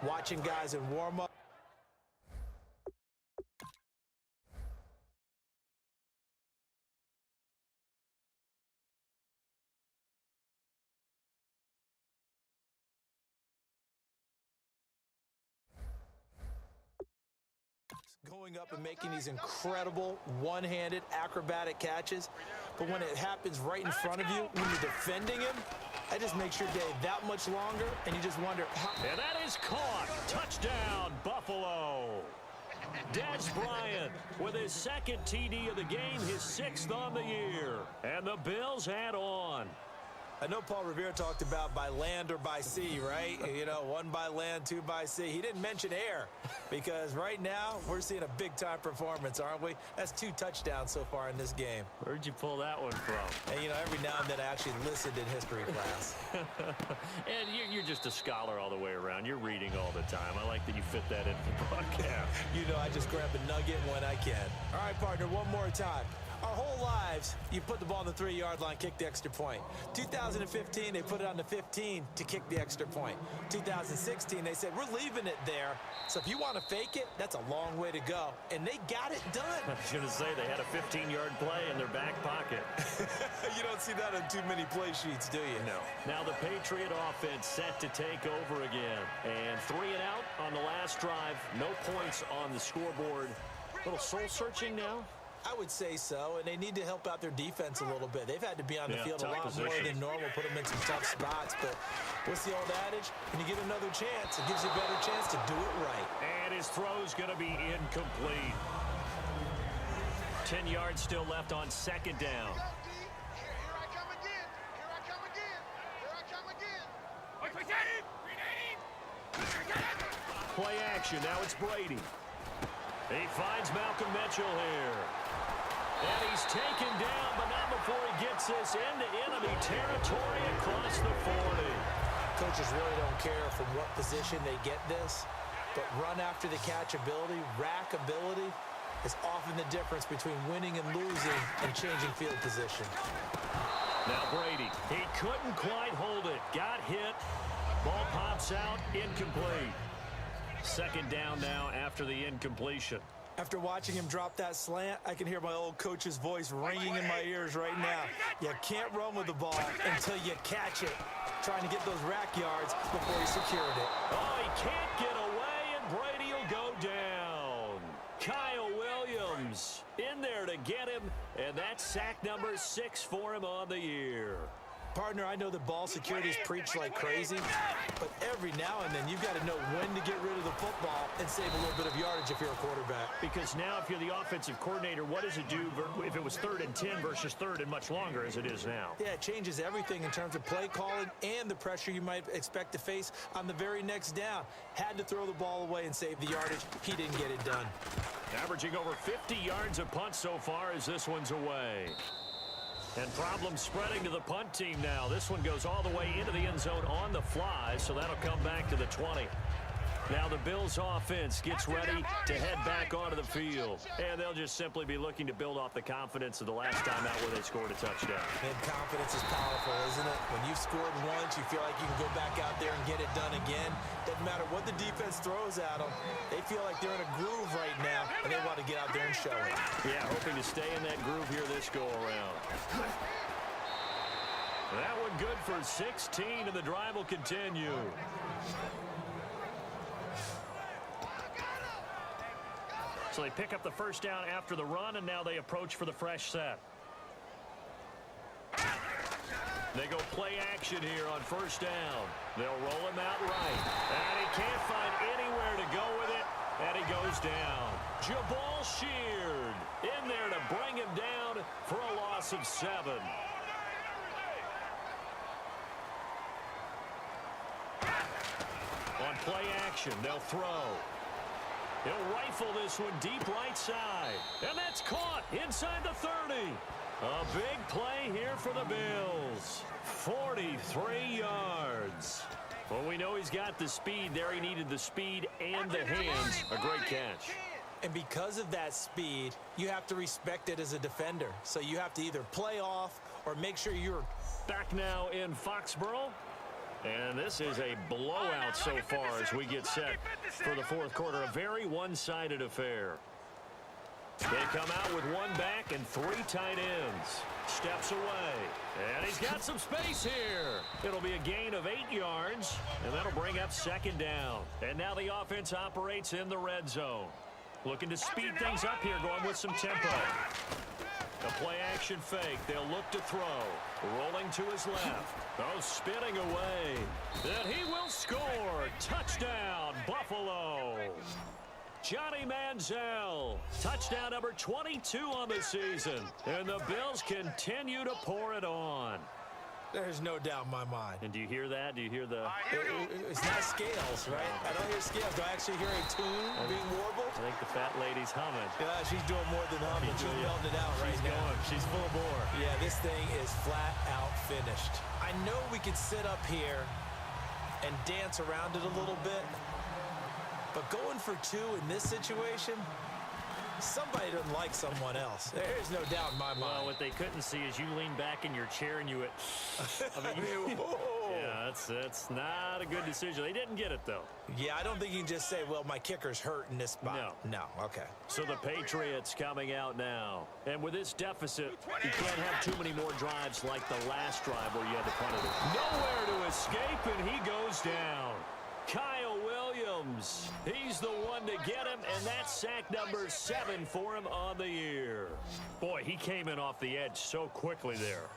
watching guys in warm-up. Going up and making these incredible one-handed acrobatic catches. But when it happens right in front of you, when you're defending him, that just makes your day that much longer, and you just wonder how... And that is caught. Touchdown, Buffalo. Des Bryant with his second TD of the game, his 6th on the year. And the Bills add on. I know Paul Revere talked about by land or by sea, right? You know, 1 by land, 2 by sea. He didn't mention air because right now we're seeing a big-time performance, aren't we? That's 2 touchdowns so far in this game. Where'd you pull that one from? And, you know, every now and then I actually listened in history class. And you're just a scholar all the way around. You're reading all the time. I like that you fit that into the broadcast. You know, I just grab a nugget when I can. All right, partner, one more time. Our whole lives, you put the ball on the 3-yard line, kick the extra point. 2015, they put it on the 15 to kick the extra point. 2016, they said, we're leaving it there. So if you want to fake it, that's a long way to go. And they got it done. I was going to say they had a 15-yard play in their back pocket. You don't see that on too many play sheets, do you? No. Now the Patriot offense set to take over again. And 3 and out on the last drive. No points on the scoreboard. A little soul-searching now. I would say so, and they need to help out their defense a little bit. They've had to be on the field a lot more than normal, put them in some tough spots. But what's the old adage? When you get another chance, it gives you a better chance to do it right. And his throw's going to be incomplete. 10 yards still left on 2nd down. Play action. Now it's Brady. He finds Malcolm Mitchell here. And he's taken down, but not before he gets this into enemy territory across the 40. Coaches really don't care from what position they get this, but run after the catch ability, rack ability, is often the difference between winning and losing and changing field position. Now Brady, he couldn't quite hold it. Got hit. Ball pops out, incomplete. 2nd down now after the incompletion. After watching him drop that slant, I can hear my old coach's voice ringing in my ears right now. You can't run with the ball until you catch it. Trying to get those rack yards before he secured it. Oh, he can't get away, and Brady will go down. Kyle Williams in there to get him, and that's sack number 6 for him on the year. Partner, I know that ball security is preached like crazy, but every now and then you've got to know when to get rid of the football and save a little bit of yardage if you're a quarterback. Because now if you're the offensive coordinator, what does it do if it was 3rd and 10 versus 3rd and much longer as it is now? Yeah, it changes everything in terms of play calling and the pressure you might expect to face on the very next down. Had to throw the ball away and save the yardage. He didn't get it done. Averaging over 50 yards a punt so far as this one's away. And problems spreading to the punt team now. This one goes all the way into the end zone on the fly, so that'll come back to the 20. Now the Bills offense gets ready to head back onto the field. And they'll just simply be looking to build off the confidence of the last time out where they scored a touchdown. And confidence is powerful, isn't it? When you've scored once, you feel like you can go back out there and get it done again. Doesn't matter what the defense throws at them. They feel like they're in a groove right now, and they want to get out there and show it. Yeah, hoping to stay in that groove here this go-around. That one good for 16, and the drive will continue. So they pick up the 1st down after the run, and now they approach for the fresh set. They go play action here on 1st down. They'll roll him out right. And he can't find anywhere to go with it, and he goes down. Jabal Sheard in there to bring him down for a loss of 7. On play action, they'll throw. He'll rifle this one deep right side. And that's caught inside the 30. A big play here for the Bills. 43 yards. Well, we know he's got the speed there. He needed the speed and the hands. A great catch. And because of that speed, you have to respect it as a defender. So you have to either play off or make sure you're... Back now in Foxborough. And this is a blowout so far as we get set for the fourth quarter. A very one-sided affair. They come out with one back and three tight ends. Steps away. And he's got some space here. It'll be a gain of 8 yards, and that'll bring up second down. And now the offense operates in the red zone. Looking to speed things up here, going with some tempo. A play-action fake. They'll look to throw. Rolling to his left. Oh, spinning away. Then he will score. Touchdown, Buffalo. Johnny Manziel. Touchdown number 22 on the season. And the Bills continue to pour it on. There's no doubt in my mind. And do you hear that? Do you hear the... It's not scales, right? I don't hear scales. Do I actually hear a tune being warbled? I think the fat lady's humming. Yeah, she's doing more than humming. She's belting it out right now. She's full bore. Yeah, this thing is flat out finished. I know we could sit up here and dance around it a little bit, but going for 2 in this situation, somebody doesn't like someone else. There's no doubt in my mind. Well, what they couldn't see is you lean back in your chair and you went, yeah, that's not a good decision. They didn't get it, though. Yeah, I don't think you can just say, well, my kicker's hurt in this spot. No, okay. So the Patriots coming out now. And with this deficit, you can't have too many more drives like the last drive where you had to punt it. Nowhere to escape, and he goes down. Kyle Williams, he's the one to get him, and that's sack number 7 for him on the year. Boy, he came in off the edge so quickly there.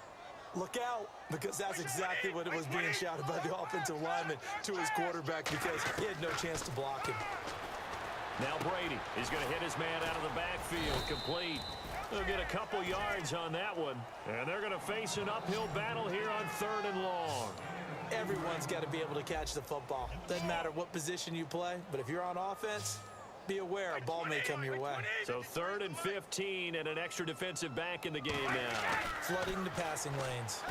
Look out, because that's exactly what it was being shouted by the offensive lineman to his quarterback, because he had no chance to block him. Now Brady is going to hit his man out of the backfield, complete. They'll get a couple yards on that one, and they're going to face an uphill battle here on 3rd and long. Everyone's got to be able to catch the football. Doesn't matter what position you play, but if you're on offense, be aware a ball may come your way. So 3rd and 15 and an extra defensive back in the game now. Flooding the passing lanes.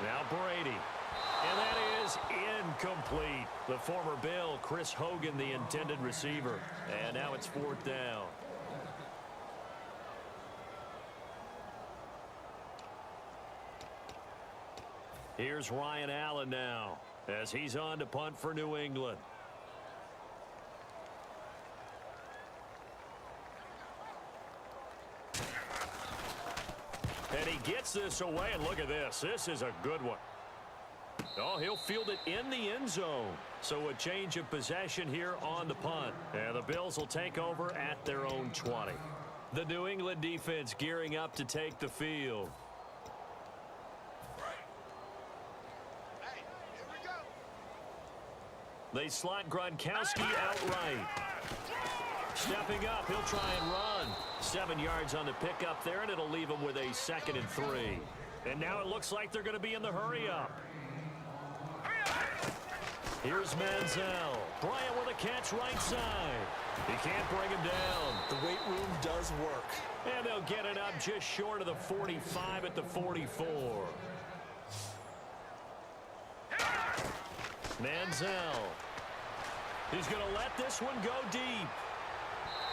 Now Brady. And that is incomplete. The former Bill, Chris Hogan, the intended receiver. And now it's 4th down. Here's Ryan Allen now as he's on to punt for New England. And he gets this away, and look at this. This is a good one. Oh, he'll field it in the end zone. So a change of possession here on the punt. And the Bills will take over at their own 20. The New England defense gearing up to take the field. They slot Gronkowski outright. Stepping up, he'll try and run. 7 yards on the pickup there, and it'll leave him with a 2nd and 3. And now it looks like they're going to be in the hurry-up. Here's Manziel. Bryant with a catch right side. He can't bring him down. The weight room does work. And they'll get it up just short of the 45 at the 44. Manziel. He's going to let this one go deep.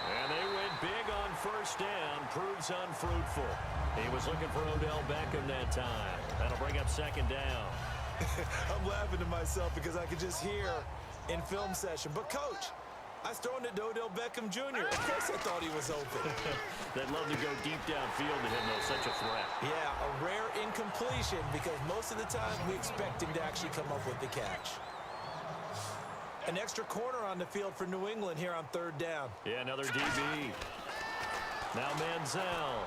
And they went big on 1st down. Proves unfruitful. He was looking for Odell Beckham that time. That'll bring up 2nd down. I'm laughing to myself because I could just hear in film session. But, Coach, I was throwing it to Odell Beckham Jr. Of course I thought he was open. They'd love to go deep downfield to him, though, such a threat. Yeah, a rare incompletion because most of the time we expect him to actually come up with the catch. An extra corner on the field for New England here on 3rd down. Yeah, another DB. Now Manziel.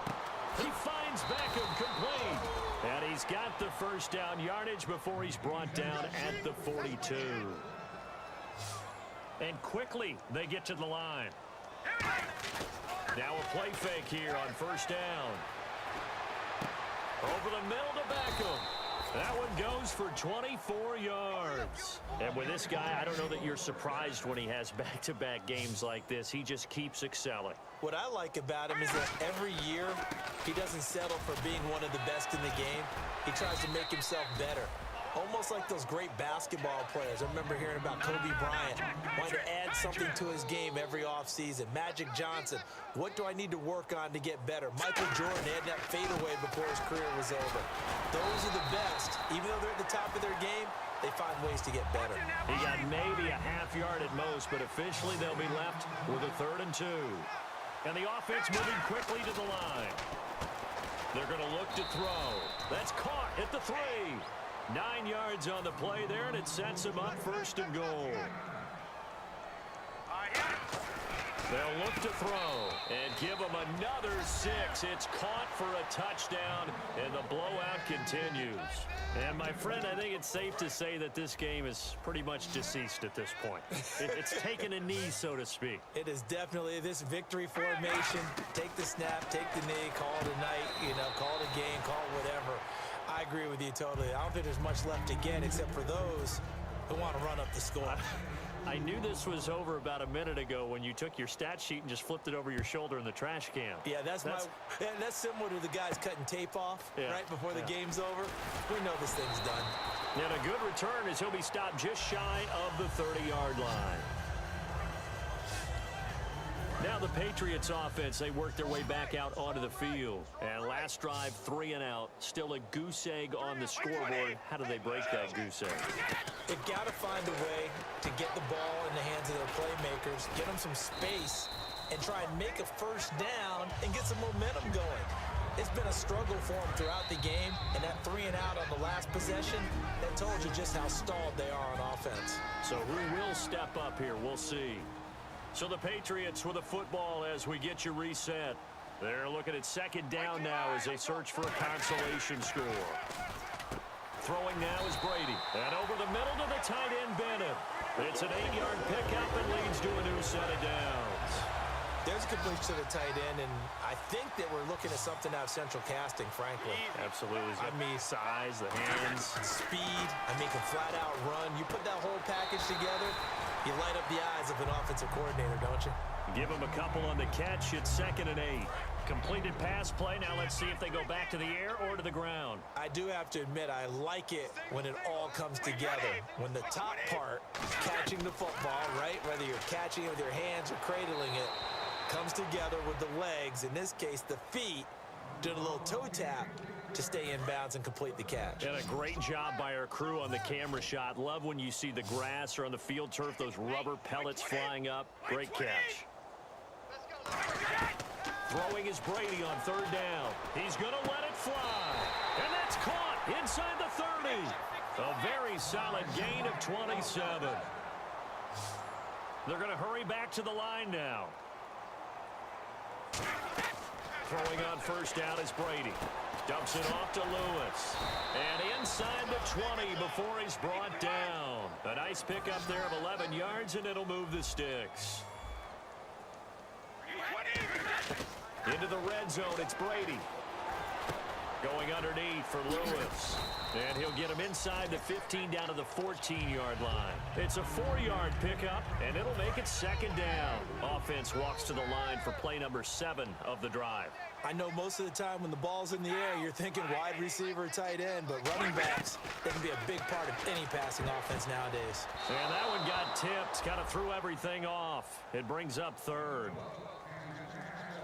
He finds Beckham complete. And he's got the 1st down yardage before he's brought down at the 42. And quickly they get to the line. Now a play fake here on 1st down. Over the middle to Beckham. That one goes for 24 yards. And with this guy, I don't know that you're surprised when he has back-to-back games like this. He just keeps excelling. What I like about him is that every year he doesn't settle for being one of the best in the game. He tries to make himself better. Almost like those great basketball players. I remember hearing about Kobe Bryant wanting to add something to his game every offseason. Magic Johnson, what do I need to work on to get better? Michael Jordan had that fadeaway before his career was over. Those are the best. Even though they're at the top of their game, they find ways to get better. He got maybe a half yard at most, but officially they'll be left with a 3rd and 2. And the offense moving quickly to the line. They're going to look to throw. That's caught at the 3. 9 yards on the play there, and it sets him up 1st and goal. They'll look to throw and give him another 6. It's caught for a touchdown, and the blowout continues. And, my friend, I think it's safe to say that this game is pretty much deceased at this point. It's taken a knee, so to speak. It is definitely this victory formation. Take the snap, take the knee, call it a night, call it a game, call it whatever. I agree with you totally. I don't think there's much left to get except for those who want to run up the score. I knew this was over about a minute ago when you took your stat sheet and just flipped it over your shoulder in the trash can. Yeah, that's similar to the guys cutting tape off right before the game's over. We know this thing's done. And a good return as he'll be stopped just shy of the 30-yard line. Now the Patriots offense, they work their way back out onto the field. And last drive, 3 and out. Still a goose egg on the scoreboard. How do they break that goose egg? They've got to find a way to get the ball in the hands of their playmakers, get them some space, and try and make a 1st down and get some momentum going. It's been a struggle for them throughout the game, and that 3 and out on the last possession, that told you just how stalled they are on offense. So who will step up here? We'll see. So the Patriots with a football as we get you reset. They're looking at 2nd down now as they search for a consolation score. Throwing now is Brady. And over the middle to the tight end, Bennett. It's an 8-yard pickup and leads to a new set of downs. There's a completion to the tight end, and I think that we're looking at something out of central casting, frankly. Absolutely. I mean, size, the hands. Speed. I mean, can flat-out run. You put that whole package together, you light up the eyes of an offensive coordinator, don't you? Give him a couple on the catch. It's 2nd and 8. Completed pass play. Now let's see if they go back to the air or to the ground. I do have to admit, I like it when it all comes together. When the top part, catching the football, right, whether you're catching it with your hands or cradling it, comes together with the legs, in this case the feet, doing a little toe tap to stay in bounds and complete the catch. And a great job by our crew on the camera shot. Love when you see the grass or on the field turf, those rubber pellets flying up. Great catch. Throwing is Brady on 3rd down. He's going to let it fly. And that's caught inside the 30. A very solid gain of 27. They're going to hurry back to the line now. Throwing on 1st down is Brady. Dumps it off to Lewis. And inside the 20 before he's brought down. A nice pickup there of 11 yards, and it'll move the sticks. Into the red zone, it's Brady. Going underneath for Lewis. And he'll get him inside the 15 down to the 14-yard line. It's a 4-yard pickup, and it'll make it 2nd down. Offense walks to the line for play number 7 of the drive. I know most of the time when the ball's in the air, you're thinking wide receiver, tight end, but running backs, they can be a big part of any passing offense nowadays. And that one got tipped, kind of threw everything off. It brings up 3rd.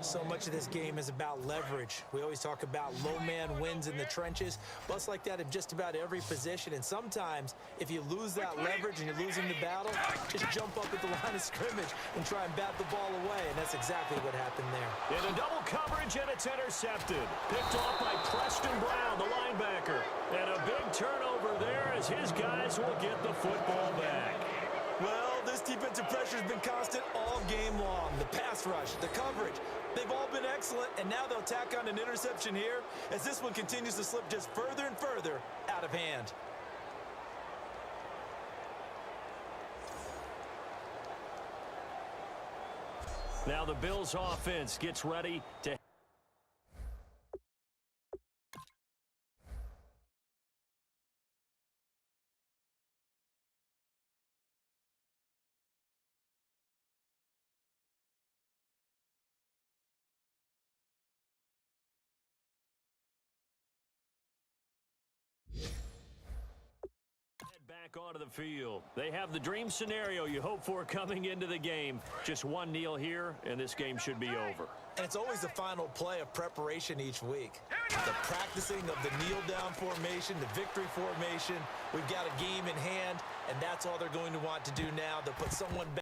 So much of this game is about leverage. We always talk about low man wins in the trenches. Busts like that in just about every position. And sometimes, if you lose that leverage and you're losing the battle, just jump up at the line of scrimmage and try and bat the ball away. And that's exactly what happened there. In a double coverage, and it's intercepted. Picked off by Preston Brown, the linebacker. And a big turnover there as his guys will get the football back. Well, this defensive pressure has been constant all game long. The pass rush, the coverage, they've all been excellent, and now they'll tack on an interception here as this one continues to slip just further and further out of hand. Now the Bills offense gets ready to back onto the field. They have the dream scenario you hope for coming into the game. Just one kneel here, and this game should be over. And it's always the final play of preparation each week. The practicing of the kneel-down formation, the victory formation. We've got a game in hand, and that's all they're going to want to do now. They'll put someone back.